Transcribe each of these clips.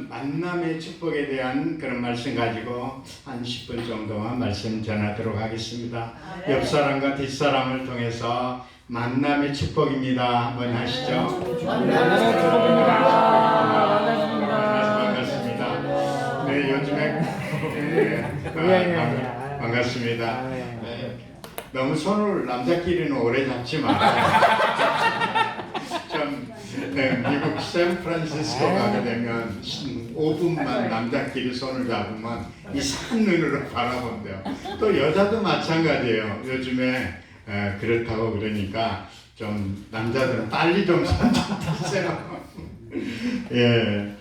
오늘은 만남의 축복에 대한 그런 말씀 가지고 한 10분 정도만 말씀 전하도록 하겠습니다. 옆 사람과 뒷 사람을 통해서 만남의 축복입니다. 한번 하시죠. 만남의 축복입니다. 반갑습니다. 네, 요즘에 반갑습니다. 너무 손을 남자끼리는 오래 잡지 마요. 미국 샌프란시스코 가게 되면 5분만 남자끼리 손을 잡으면 이상한 눈으로 바라본대요. 또 여자도 마찬가지예요. 요즘에 그렇다고 그러니까 좀 남자들은 빨리 좀 손 좀 드세요. 예,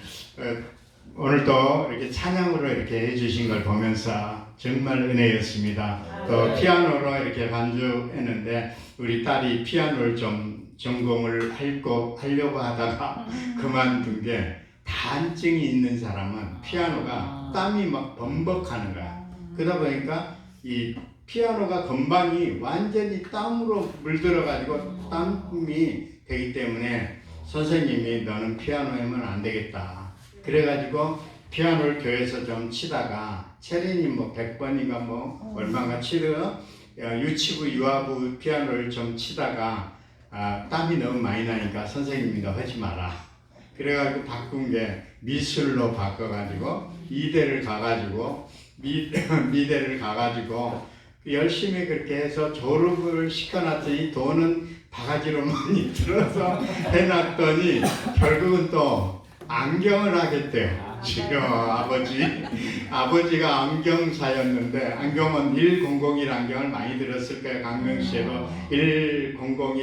오늘도 이렇게 찬양으로 이렇게 해주신 걸 보면서 정말 은혜였습니다. 또 피아노로 이렇게 반주했는데 우리 딸이 피아노를 좀 전공을 하려고 하다가 그만둔 게, 다한증이 있는 사람은 피아노가 땀이 막 범벅하는 거야. 그러다 보니까 이 피아노가 건반이 완전히 땀으로 물들어가지고 땀이 되기 때문에 선생님이 너는 피아노 하면 안 되겠다. 그래가지고 피아노를 교회에서 좀 치다가 체린이 뭐 100번인가 뭐 얼마가 치러 유치부 유아부 피아노를 좀 치다가 땀이 너무 많이 나니까 선생님이 너 하지 마라. 그래가지고 바꾼 게 미술로 바꿔가지고 이대를 가가지고 미대를 가가지고 열심히 그렇게 해서 졸업을 시켜놨더니 돈은 바가지로 많이 들어서 해놨더니 결국은 또 안경을 하겠대요. 지금 아버지가 안경사였는데, 안경은 101 안경을 많이 들었을 거예요. 강명시에도 101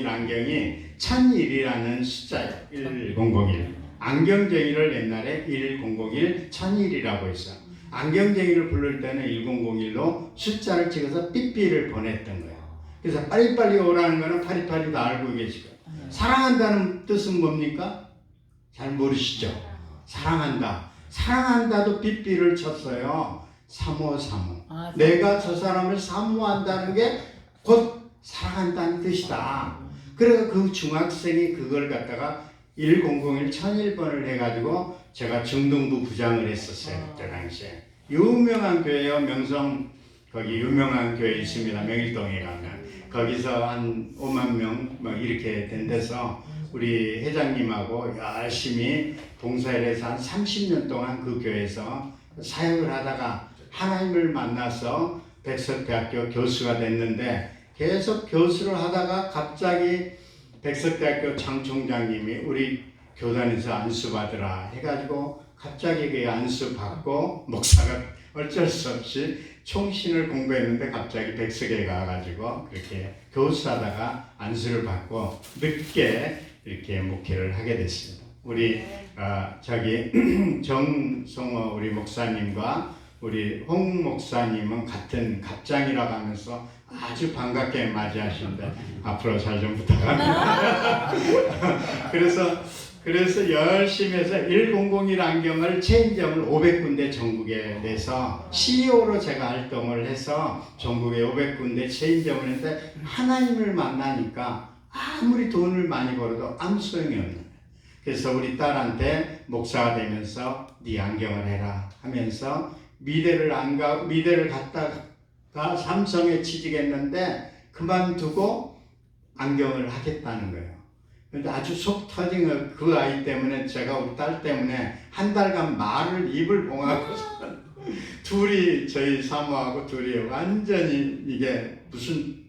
안경이 1001이라는 숫자예요. 1001. 안경쟁이를 옛날에 1001, 1001이라고 했어요. 안경쟁이를 부를 때는 1001로 숫자를 찍어서 삐삐를 보냈던 거예요. 그래서 빨리빨리 오라는 거는 파리파리 다 알고 계시고, 사랑한다는 뜻은 뭡니까? 잘 모르시죠? 사랑한다도 삐삐를 쳤어요. 사모사모. 내가 저 사람을 사모한다는 게 곧 사랑한다는 뜻이다. 그래서 그 중학생이 그걸 갖다가 1001 1001번을 해가지고 제가 중등부 부장을 했었어요. 그때 당시에. 유명한 교회요. 명성, 거기 유명한 교회 있습니다. 명일동에 가면. 거기서 한 5만 명 뭐 이렇게 된 데서 우리 회장님하고 열심히 봉사를 해서 한 30년 동안 그 교회에서 사역을 하다가 하나님을 만나서 백석대학교 교수가 됐는데, 계속 교수를 하다가 갑자기 백석대학교 장 총장님이 우리 교단에서 안수받으라 해가지고 갑자기 그 안수받고, 목사가 어쩔 수 없이 총신을 공부했는데 갑자기 백석에 가가지고 그렇게 교수하다가 안수를 받고 늦게 이렇게 목회를 하게 됐습니다. 우리 정성호 우리 목사님과 우리 홍 목사님은 같은 갑장이라고 하면서 아주 반갑게 맞이하시는데 앞으로 잘 좀 부탁합니다. 그래서 열심히 해서 1001 안경을 체인점을 500군데 전국에 내서 CEO로 제가 활동을 해서 전국에 500군데 체인점을 했는데, 하나님을 만나니까 아무리 돈을 많이 벌어도 아무 소용이 없는 거예요. 그래서 우리 딸한테 목사가 되면서 네 안경을 해라 하면서 미대를 갔다가 삼성에 취직했는데 그만두고 안경을 하겠다는 거예요. 근데 아주 속 터진 그 아이 때문에 제가 우리 딸 때문에 한 달간 입을 봉하고 둘이, 저희 사모하고 둘이 완전히 이게 무슨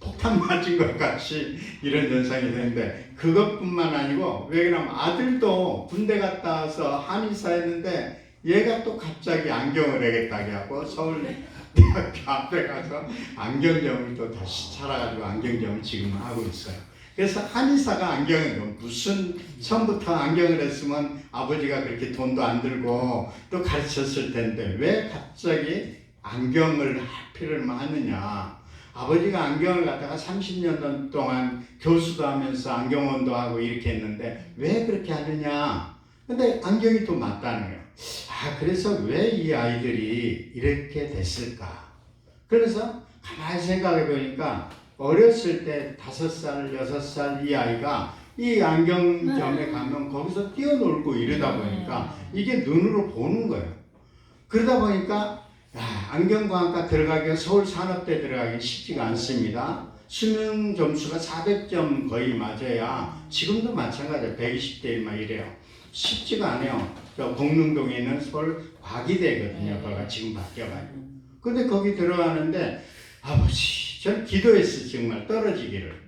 폭탄 맞은 것 같이 이런 현상이 되는데, 그것뿐만 아니고 왜 그러면 아들도 군대 갔다 와서 한의사였는데 얘가 또 갑자기 안경을 해야겠다고 하고 서울대학교 앞에 가서 안경점을 또 다시 차려가지고 안경점을 지금 하고 있어요. 그래서 한의사가 안경을 무슨 처음부터 안경을 했으면 아버지가 그렇게 돈도 안 들고 또 가르쳤을 텐데 왜 갑자기 안경을 하필이면 하느냐. 아버지가 안경을 갖다가 30년 동안 교수도 하면서 안경원도 하고 이렇게 했는데 왜 그렇게 하느냐. 근데 안경이 또 맞다는 거예요. 그래서 왜 이 아이들이 이렇게 됐을까. 그래서 가만히 생각해 보니까 어렸을 때 5살, 6살 이 아이가 이 안경점에 가면 거기서 뛰어놀고 이러다 보니까 이게 눈으로 보는 거예요. 그러다 보니까 안경광학과 들어가기가 서울 산업대 들어가기 쉽지가 않습니다. 수능 점수가 400점 거의 맞아야 지금도 마찬가지예요. 120대 1막 이래요. 쉽지가 않아요. 저 공릉동에 있는 서울 과기대거든요. 거기가 지금 바뀌어가지고. 근데 거기 들어가는데 아버지 전 기도했어요. 정말 떨어지기를.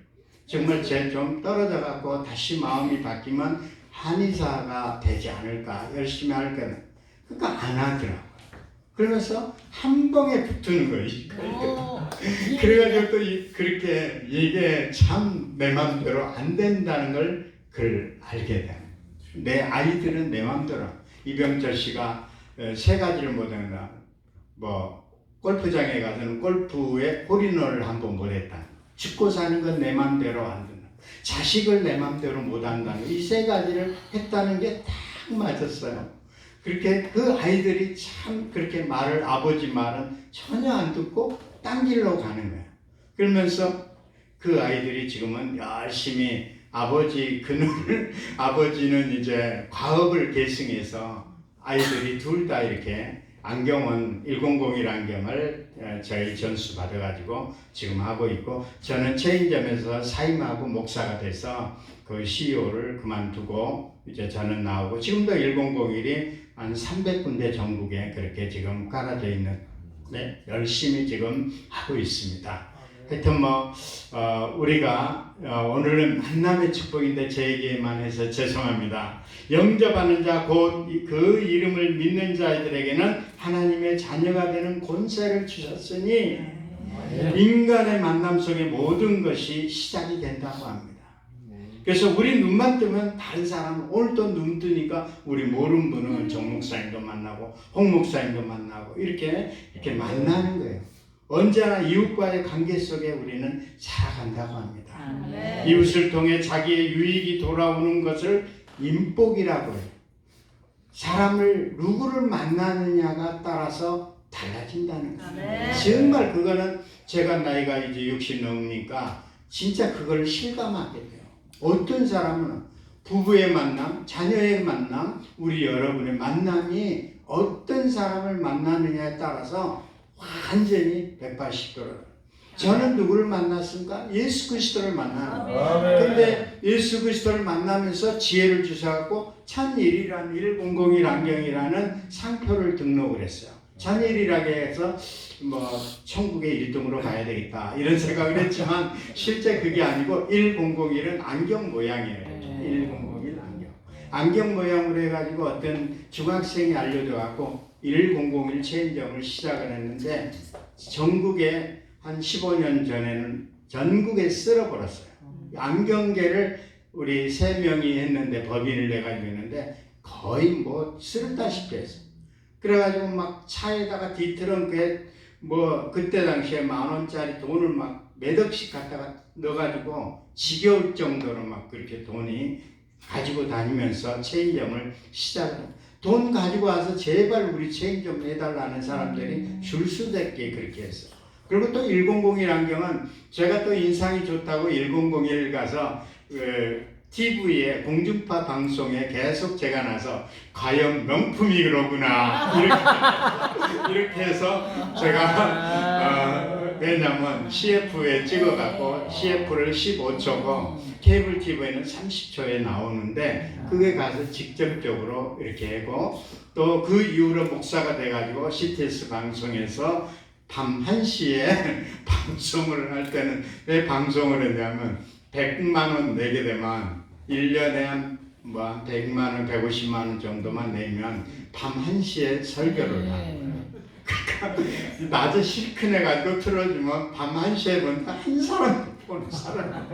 정말 제 좀 떨어져 갖고 다시 마음이 바뀌면 한의사가 되지 않을까 열심히 할 거는. 그러니까 안 하더라고요. 그러면서 한 방에 붙는 거예요. 그래가지고 또 그렇게 이게 참 내 마음대로 안 된다는 걸 그걸 알게 돼요. 내 아이들은 내 마음대로. 이병철 씨가 세 가지를 못한다. 뭐 골프장에 가서는 골프에 홀인원을 한번 못했다. 죽고 사는 건 내 마음대로 안 된다. 자식을 내 마음대로 못 한다는 이 세 가지를 했다는 게 딱 맞았어요. 그렇게 그 아이들이 참 그렇게 말을 아버지 말은 전혀 안 듣고 딴 길로 가는 거예요. 그러면서 그 아이들이 지금은 열심히 아버지 그늘 아버지는 이제 과업을 계승해서 아이들이 둘 다 이렇게 안경은 1001 안경을 저희 전수 받아가지고 지금 하고 있고 저는 체인점에서 사임하고 목사가 돼서 그 CEO를 그만두고 이제 저는 나오고 지금도 1001이 한 300군데 전국에 그렇게 지금 깔아져 있는 네, 열심히 지금 하고 있습니다. 하여튼 우리가 오늘은 만남의 축복인데 제 얘기만 해서 죄송합니다. 영접하는 자 곧 그 이름을 믿는 자들에게는 하나님의 자녀가 되는 권세를 주셨으니 인간의 만남 속에 모든 것이 시작이 된다고 합니다. 그래서 우리 눈만 뜨면 다른 사람 오늘 또 눈 뜨니까 우리 모르는 분은 정 목사님도 만나고 홍 목사님도 만나고 이렇게 만나는 거예요. 언제나 이웃과의 관계 속에 우리는 살아간다고 합니다. 이웃을 통해 자기의 유익이 돌아오는 것을 인복이라고 해요. 사람을 누구를 만나느냐가 따라서 달라진다는 거예요. 정말 그거는 제가 나이가 이제 60 넘으니까 진짜 그걸 실감하게 돼요. 어떤 사람은 부부의 만남, 자녀의 만남, 우리 여러분의 만남이 어떤 사람을 만나느냐에 따라서 완전히 180도로. 저는 누구를 만났습니까? 예수 그리스도를 만나는 거예요. 근데 예수 그리스도를 만나면서 지혜를 주셔갖고 찬일이라는 1001 안경이라는 상표를 등록을 했어요. 찬일이라고 해서 천국의 1등으로 가야 되겠다 이런 생각을 했지만 실제 그게 아니고 1001은 안경 모양이에요. 1001 안경. 안경 모양으로 해가지고 어떤 중학생이 알려줘갖고 1001 체인점을 시작을 했는데 전국에 한 15년 전에는 전국에 쓸어버렸어요. 안경계를 우리 3명이 했는데 법인을 내가지고 했는데 거의 쓸었다시피 했어요. 그래가지고 막 차에다가 뒤트렁크에 그때 당시에 10,000원짜리 돈을 막 몇 억씩 갖다가 넣어가지고 지겨울 정도로 막 그렇게 돈이 가지고 다니면서 체인점을 시작을 돈 가지고 와서 제발 우리 체인점 해달라는 사람들이 줄수대게 그렇게 했어요. 그리고 또 1001 안경은 제가 또 인상이 좋다고 1001 가서 TV에 공중파 방송에 계속 제가 나서 과연 명품이 그러구나 이렇게 해서 제가 왜냐면 CF에 찍어갖고 CF를 15초고 케이블 TV에는 30초에 나오는데 그게 가서 직접적으로 이렇게 하고 또 그 이후로 목사가 돼가지고 CTS 방송에서 밤 1시에 방송을 할 때는 왜 방송을 했냐면 100만 원 내게 되면 1년에 한 100만 원, 150만 원 정도만 내면 밤 1시에 설교를 하는 거예요. 그러니까 낮에 실컷해가지고 틀어주면 밤 1시에 보니까 한 사람 본 사람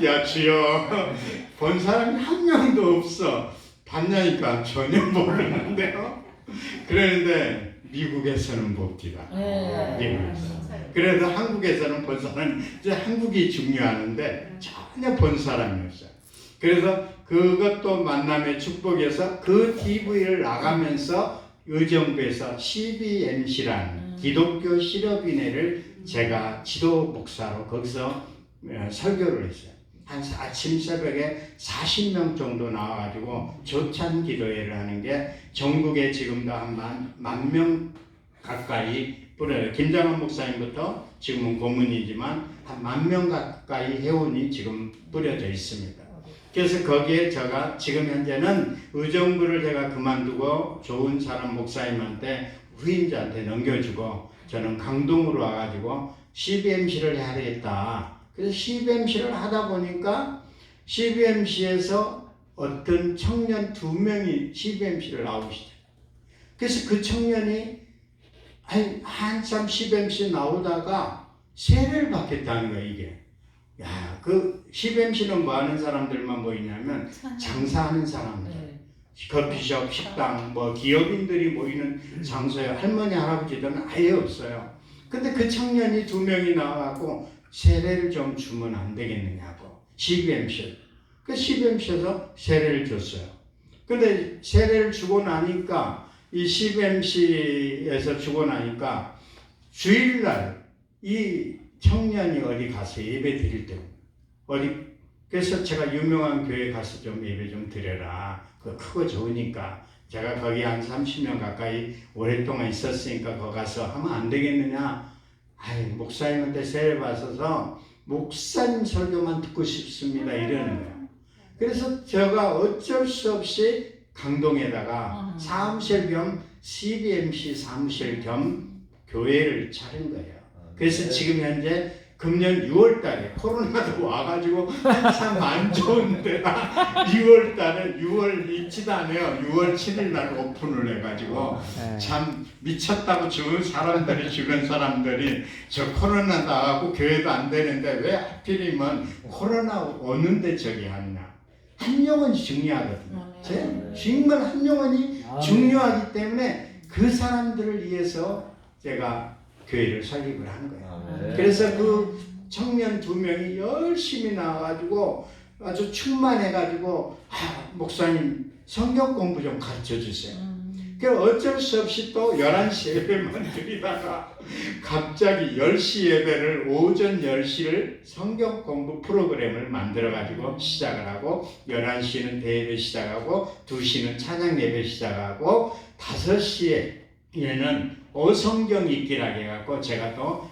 야 주여 본 사람이 한 명도 없어. 봤냐니까 전혀 모르는데요. 그러는데 미국에서는 봅디다. 미국에서. 그래도 한국에서는 본 사람 이제 한국이 중요하는데 전혀 본 사람이 없어요. 그래서 그것도 만남의 축복에서 그 TV를 나가면서 의정부에서 CBMC라는 기독교 실업인회를 제가 지도 목사로 거기서 설교를 했어요. 한 아침 새벽에 40명 정도 나와가지고 조찬 기도회를 하는 게 전국에 지금도 한 만 명 가까이 뿌려요. 김장원 목사님부터 지금은 고문이지만 한 10,000명 가까이 회원이 지금 뿌려져 있습니다. 그래서 거기에 제가 지금 현재는 의정부를 제가 그만두고 좋은 사람 목사님한테 후임자한테 넘겨주고 저는 강동으로 와가지고 CBMC를 해야 되겠다. 그래서 CBMC를 하다 보니까 CBMC에서 어떤 청년 2명이 CBMC를 나오시죠. 그래서 그 청년이 한참 CBMC 나오다가 세례를 받겠다는 거야, 이게. 야, 그 CBMC는 뭐 하는 사람들만 모이냐면 장사하는 사람들. 커피숍, 식당, 뭐 기업인들이 모이는 장소에 할머니, 할아버지들은 아예 없어요. 근데 그 청년이 2명이 나와갖고 세례를 좀 주면 안 되겠느냐고. CBMC. 그 CBMC에서 세례를 줬어요. 근데 세례를 주고 나니까 이 CBMC에서 주고 나니까 주일날 이 청년이 어디 가서 예배 드릴 때 그래서 제가 유명한 교회 가서 좀 예배 좀 드려라. 그 크고 좋으니까 제가 거기 한 30년 가까이 오랫동안 있었으니까 거기 가서 하면 안 되겠느냐. 목사님한테 세례 받아서 목사님 설교만 듣고 싶습니다. 이러는 거예요. 그래서 제가 어쩔 수 없이 강동에다가 사무실 겸 CBMC 사무실 겸 교회를 차린 거예요. 그래서 지금 현재 금년 6월 달에 코로나도 와가지고 한참 안 좋은 데가 6월 달에 6월 있지도 않아요. 6월 7일 날 오픈을 해가지고 참 미쳤다고 주변 사람들이 저 코로나 나가고 교회도 안 되는데 왜 하필이면 코로나 오는데 저기 하느냐. 한 영혼이 중요하거든요. 정말 한 영혼이 중요하기 때문에 그 사람들을 위해서 제가 교회를 설립을 한 거예요. 그래서 그 청년 2명이 열심히 나와가지고 아주 충만해가지고 목사님 성경 공부 좀 가르쳐 주세요. 그래서 어쩔 수 없이 또 11시 예배만 드리다가 갑자기 10시 예배를 오전 10시를 성경 공부 프로그램을 만들어가지고 시작을 하고 11시는 대예배 시작하고 2시는 찬양 예배 시작하고 5시에는 어성경 읽기라고 해갖고 제가 또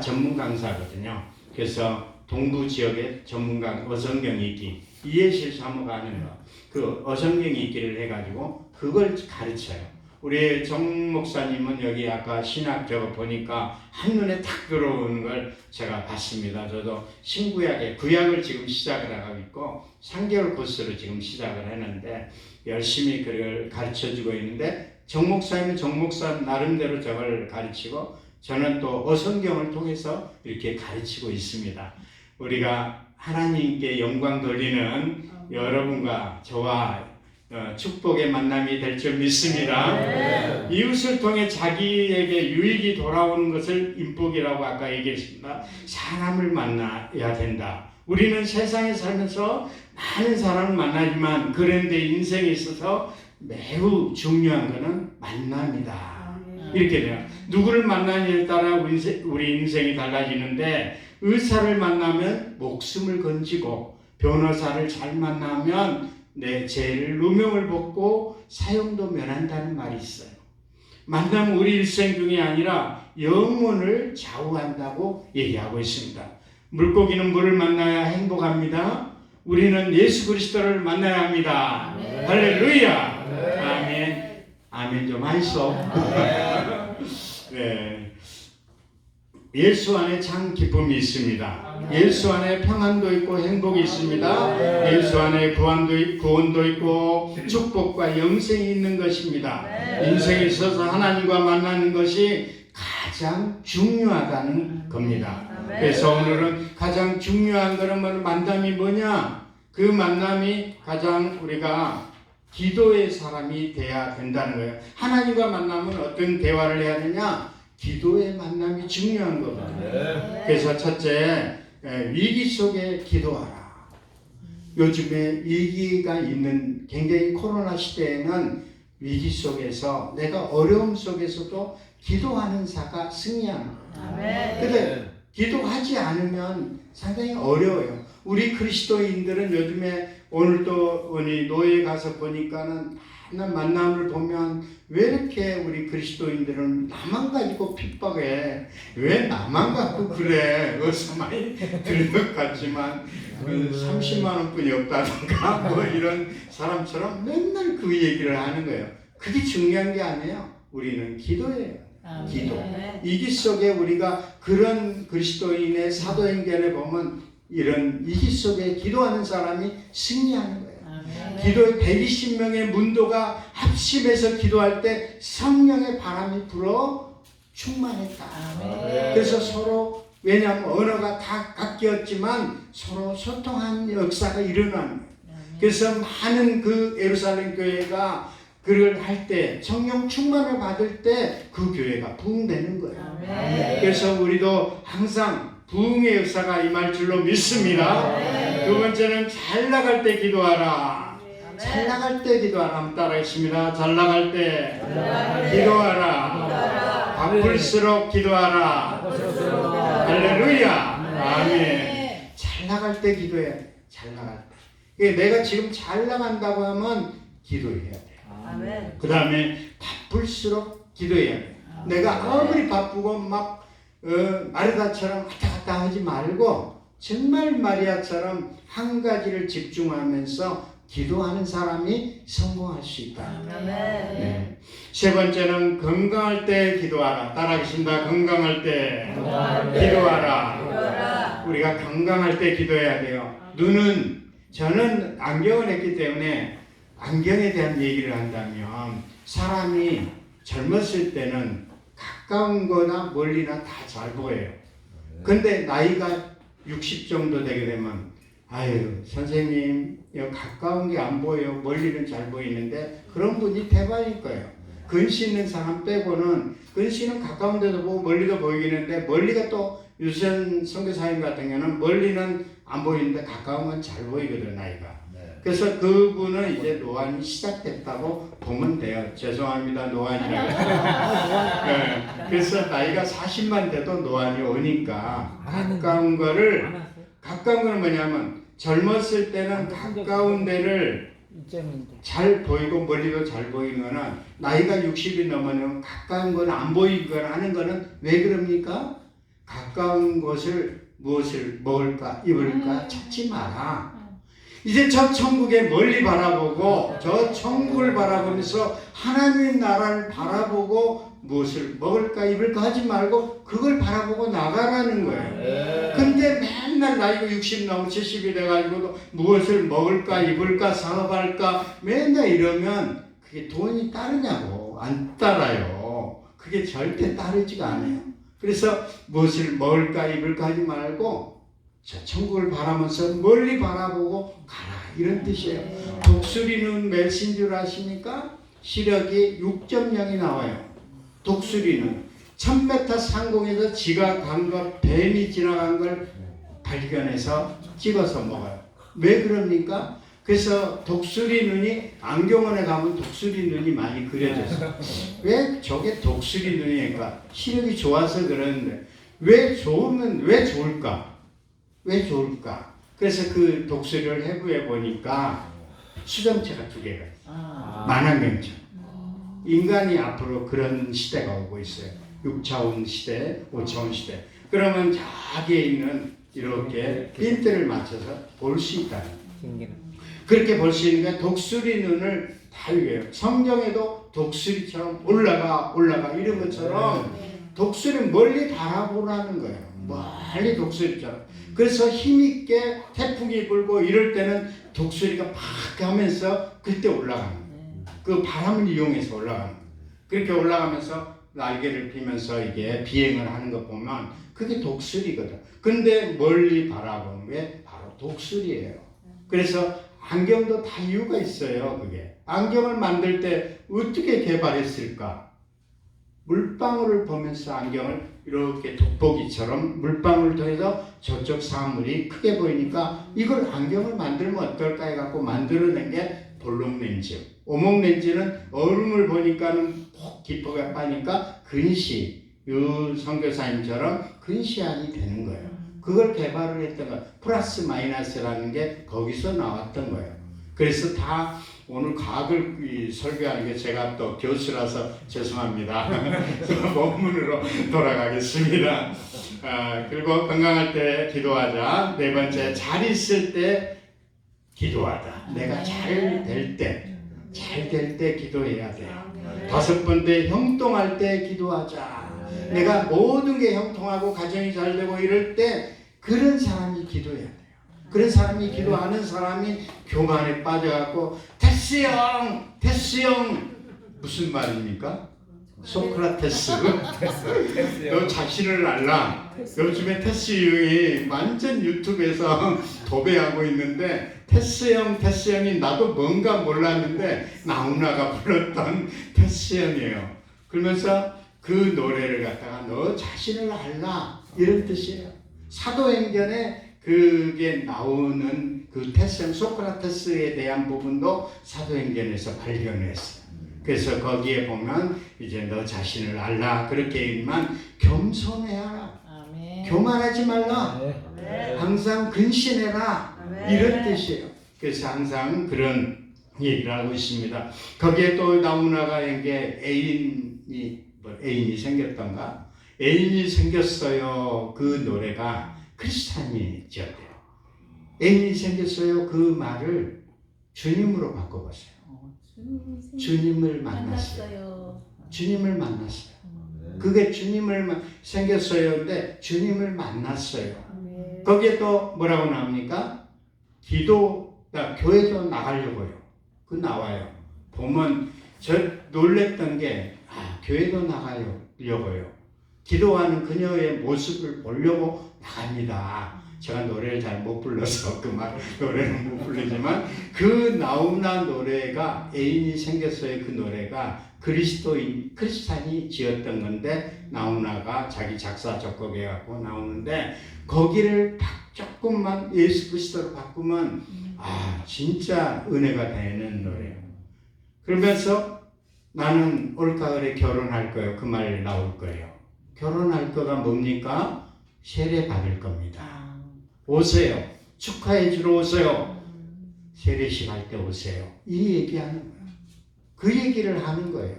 전문 강사거든요. 그래서 동부 지역의 전문 어성경 읽기 이해실 사모가는 거 그 어성경 읽기를 해가지고 그걸 가르쳐요. 우리 정 목사님은 여기 아까 신학 저거 보니까 한눈에 탁 들어오는 걸 제가 봤습니다. 저도 신구약에 구약을 지금 시작을 하고 있고 3개월 코스로 지금 시작을 했는데 열심히 그걸 가르쳐주고 있는데 정 목사님은 정 목사 나름대로 저걸 가르치고 저는 또 어성경을 통해서 이렇게 가르치고 있습니다. 우리가 하나님께 영광 돌리는 여러분과 저와 축복의 만남이 될 줄 믿습니다. 네. 이웃을 통해 자기에게 유익이 돌아오는 것을 인복이라고 아까 얘기했습니다. 사람을 만나야 된다. 우리는 세상에 살면서 많은 사람을 만나지만 그런데 인생에 있어서 매우 중요한 것은 만남이다. 이렇게 돼요. 누구를 만나느냐에 따라 우리 인생이 달라지는데 의사를 만나면 목숨을 건지고 변호사를 잘 만나면 내 죄를 누명을 벗고 사형도 면한다는 말이 있어요. 만나면 우리 일생 중에 아니라 영혼을 좌우한다고 얘기하고 있습니다. 물고기는 물을 만나야 행복합니다. 우리는 예수 그리스도를 만나야 합니다. 네. 할렐루야. 네. 아멘. 아멘 좀 하이소. 네. 예수 안에 참 기쁨이 있습니다. 예수 안에 평안도 있고 행복이 있습니다. 예수 안에 구원도 있고 축복과 영생이 있는 것입니다. 인생에 있어서 하나님과 만나는 것이 가장 중요하다는 겁니다. 그래서 오늘은 가장 중요한 것은 만남이 뭐냐? 그 만남이 가장 우리가 기도의 사람이 돼야 된다는 거예요. 하나님과 만나면 어떤 대화를 해야 되냐? 기도의 만남이 중요한 거거든요. 그래서 첫째, 위기 속에 기도하라. 요즘에 위기가 있는 굉장히 코로나 시대에는 위기 속에서 내가 어려움 속에서도 기도하는 자가 승리하는 거예요. 그런데 기도하지 않으면 상당히 어려워요. 우리 그리스도인들은 요즘에 오늘 또 우리 노예에 가서 보니까는 많은 만남을 보면 왜 이렇게 우리 그리스도인들은 나만 가지고 핍박해? 왜 나만 갖고 그래? 어디서 많이 들은 것 같지만 30만 원뿐이 없다든가 뭐 이런 사람처럼 맨날 그 얘기를 하는 거예요. 그게 중요한 게 아니에요. 우리는 기도예요. 기도. 이기 속에 우리가 그런 그리스도인의 사도행전에 보면 이런 이기 속에 기도하는 사람이 승리하는 거예요. 기도의 120명의 문도가 합심해서 기도할 때 성령의 바람이 불어 충만했다. 그래서 서로 왜냐하면 언어가 다 바뀌었지만 서로 소통한 역사가 일어나는 거예요. 그래서 많은 그 예루살렘 교회가 그를 할 때 성령 충만을 받을 때 그 교회가 부흥되는 거예요. 그래서 우리도 항상 부흥의 역사가 임할 줄로 믿습니다. 두 번째는 잘 나갈 때 기도하라. 잘 나갈 때 기도하라. 한번 따라하겠습니다. 잘 나갈 때 기도하라. 바쁠수록 기도하라. 할렐루야. 아멘. 잘 나갈 때 기도해야 돼. 잘 나갈 때. 내가 지금 잘 나간다고 하면 기도해야 돼. 그 다음에 바쁠수록 기도해야 돼. 내가 아무리 바쁘고 막 마르다처럼 왔다 갔다 하지 말고 정말 마리아처럼 한 가지를 집중하면서 기도하는 사람이 성공할 수 있다. 네. 세 번째는 건강할 때 기도하라. 따라하겠습니다. 건강할 때 기도하라. 우리가 건강할 때 기도해야 돼요. 눈은 저는 안경을 했기 때문에 안경에 대한 얘기를 한다면 사람이 젊었을 때는 가까운 거나 멀리나 다 잘 보여요. 근데 나이가 60 정도 되게 되면 아유 선생님 가까운 게 안 보여요. 멀리는 잘 보이는데 그런 분이 대박일 거예요. 근시 있는 사람 빼고는 근시는 가까운 데도 보고 멀리도 보이는데 멀리가 또 유선 선교사님 같은 경우는 멀리는 안 보이는데 가까운 건 잘 보이거든 나이가. 그래서 그분은 이제 노안이 시작됐다고 보면 돼요. 죄송합니다. 노안이라고. 네. 그래서 나이가 40만 돼도 노안이 오니까 가까운 거는 뭐냐면 젊었을 때는 가까운 데를 잘 보이고 멀리도 잘 보이는 거는 나이가 60이 넘으면 가까운 건 안 보이거나 하는 거는 왜 그럽니까? 가까운 곳을 무엇을 먹을까 입을까 찾지 마라. 이제 저 천국에 멀리 바라보고 저 천국을 바라보면서 하나님의 나라를 바라보고 무엇을 먹을까 입을까 하지 말고 그걸 바라보고 나가라는 거예요. 근데 맨날 나이가 60 넘고 70이 돼가지고도 무엇을 먹을까 입을까 사업할까 맨날 이러면 그게 돈이 따르냐고. 안 따라요. 그게 절대 따르지가 않아요. 그래서 무엇을 먹을까 입을까 하지 말고 저 천국을 바라면서 멀리 바라보고 가라 이런 뜻이에요. 독수리는 몇인 줄 아십니까? 시력이 6.0이 나와요. 독수리는 1000m 상공에서 지가 간 것 뱀이 지나간 걸 발견해서 찍어서 먹어요. 왜 그럽니까? 그래서 독수리 눈이 안경원에 가면 독수리 눈이 많이 그려져서 왜 저게 독수리 눈이니까 시력이 좋아서 그러는데 왜 좋을까? 왜 좋을까? 그래서 그 독수리를 해부해 보니까 수정체가 2개가 있어요. 만화경처럼. 인간이 앞으로 그런 시대가 오고 있어요. 6차원 시대, 5차원 시대. 그러면 저기에 있는 이렇게 핀트를 맞춰서 볼 수 있다는 거예요. 그렇게 볼 수 있는 게 독수리 눈을 다 이겨요. 성경에도 독수리처럼 올라가 이런 것처럼 독수리 멀리 바라보라는 거예요. 멀리 독수리처럼. 그래서 힘있게 태풍이 불고 이럴 때는 독수리가 막 가면서 그때 올라가는 거예요. 그 바람을 이용해서 올라가는 거예요. 그렇게 올라가면서 날개를 피면서 이게 비행을 하는 거 보면 그게 독수리거든. 근데 멀리 바라보는 게 바로 독수리예요. 그래서 안경도 다 이유가 있어요. 그게 안경을 만들 때 어떻게 개발했을까? 물방울을 보면서 안경을 이렇게 돋보기처럼 물방울을 통해서 저쪽 사물이 크게 보이니까 이걸 안경을 만들면 어떨까 해갖고 만들어낸 게 볼록 렌즈. 오목 렌즈는 얼음을 보니까는 푹 깊어가 빠니까 근시, 이 선교사님처럼 근시안이 되는 거예요. 그걸 개발을 했던 거예요. 플러스 마이너스라는 게 거기서 나왔던 거예요. 그래서 다 오늘 과학을 설교하는 게 제가 또 교수라서 죄송합니다. 그래서 본문으로 돌아가겠습니다. 그리고 건강할 때 기도하자. 네 번째, 잘 있을 때 기도하자. 내가 잘 될 때 기도해야 돼. 다섯 번째, 형통할 때 기도하자. 내가 모든 게 형통하고 가정이 잘 되고 이럴 때 그런 사람이 기도해야 돼요. 그런 사람이 기도하는 사람이 교만에 빠져갖고 테스형 무슨 말입니까? 소크라테스 너 자신을 알라. 요즘에 테스 형이 완전 유튜브에서 도배하고 있는데 테스형이 나도 뭔가 몰랐는데 나훈아가 불렀던 테스형이에요. 그러면서 그 노래를 갖다가 너 자신을 알라 이런 뜻이에요. 사도행전에 그게 나오는 그 테스형 소크라테스에 대한 부분도 사도행전에서 발견했어요. 그래서 거기에 보면 이제 너 자신을 알라 그렇게만 겸손해야 교만하지 말라. 항상 근신해라. 이런 뜻이에요. 그래서 항상 그런 얘기를 하고 있습니다. 거기에 또 나훈아가 이게 애인이 생겼던가? 애인이 생겼어요. 그 노래가 크리스찬이 지었대요. 애인이 생겼어요. 그 말을 주님으로 바꿔봤어요. 주님을 만났어요. 주님을 만났어요. 그게 주님을 생겼어요인데 주님을 만났어요. 거기에 또 뭐라고 나옵니까? 교회도 나가려고요. 그 나와요. 보면 저 놀랬던 게 교회도 나가려고요. 기도하는 그녀의 모습을 보려고 나갑니다. 제가 노래를 잘 못 불러서 노래는 못 부르지만 그 나훈아 노래가 애인이 생겼어요. 그 노래가 크리스찬이 지었던 건데 나훈아가 자기 작사 작곡해 갖고 나오는데 거기를 조금만 예수 그리스도로 바꾸면 진짜 은혜가 되는 노래예요. 그러면서 나는 올가을에 결혼할 거예요. 그 말 나올 거예요. 결혼할 거가 뭡니까? 세례 받을 겁니다. 오세요. 축하해 주러 오세요. 세례식 할 때 오세요. 이 얘기하는 거예요. 그 얘기를 하는 거예요.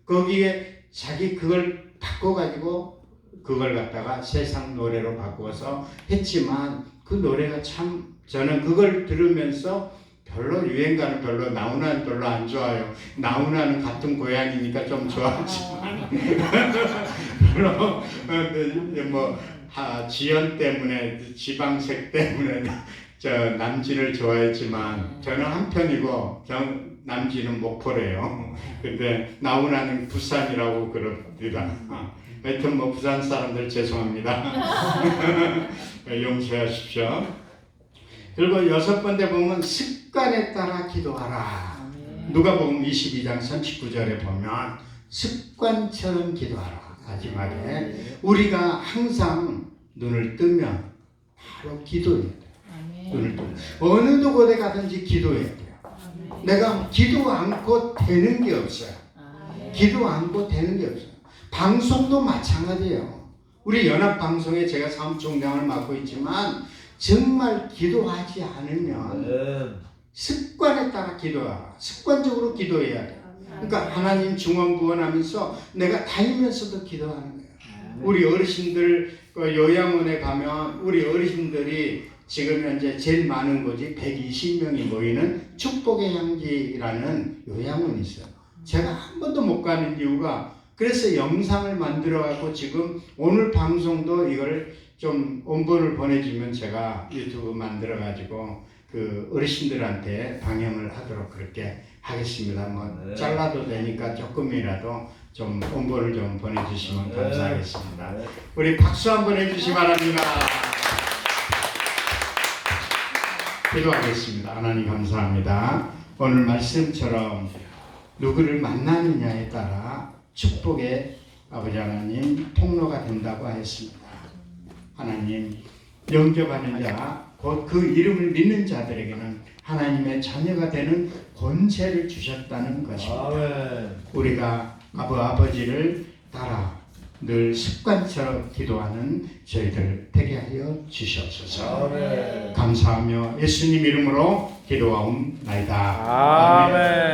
거기에 자기 그걸 바꿔가지고 그걸 갖다가 세상 노래로 바꿔서 했지만 그 노래가 참 저는 그걸 들으면서 별로 유행가는 별로 나훈아는 별로 안 좋아요. 나훈아는 같은 고향이니까 좀 좋아하지만 별로 지연 때문에 지방색 때문에 저 남진을 좋아했지만 저는 한편이고 남진은 목포래요. 근데 나훈아는 부산이라고 그럽니다. 하여튼 부산 사람들 죄송합니다. 용서하십시오. 그리고 여섯 번째 보면 습관에 따라 기도하라. 누가복음 22장 39절에 보면 습관처럼 기도하라. 마지막에 우리가 항상 눈을 뜨면 바로 기도해야 돼요. 눈을 뜨면 어느 누구에 가든지 기도해야 돼요. 내가 기도 않고 되는 게 없어요. 기도 않고 되는 게 없어요. 방송도 마찬가지예요. 우리 연합방송에 제가 사무총장을 맡고 있지만 정말 기도하지 않으면 습관에 따라 기도하라. 습관적으로 기도해야 돼요. 그러니까 하나님 중원부원하면서 내가 다니면서도 기도하는 거예요. 우리 어르신들 요양원에 가면 우리 어르신들이 지금 현재 제일 많은 곳이 120명이 모이는 축복의 향기라는 요양원이 있어요. 제가 한 번도 못 가는 이유가 그래서 영상을 만들어 갖고 지금 오늘 방송도 이걸 좀 원본을 보내주면 제가 유튜브 만들어 가지고 그 어르신들한테 방영을 하도록 그렇게 하겠습니다. 잘라도 되니까 조금이라도 좀 원본을 좀 보내주시면 감사하겠습니다. 우리 박수 한번 해주시기 바랍니다. 기도하겠습니다. 하나님 감사합니다. 오늘 말씀처럼 누구를 만나느냐에 따라 축복의 아버지 하나님 통로가 된다고 하였습니다. 하나님 영접하는 자, 곧 그 이름을 믿는 자들에게는 하나님의 자녀가 되는 권세를 주셨다는 것입니다. 우리가 아버지를 따라 늘 습관처럼 기도하는 저희들 되게 하여 주시옵소서. 감사하며 예수님 이름으로 기도하옵나이다. 아멘.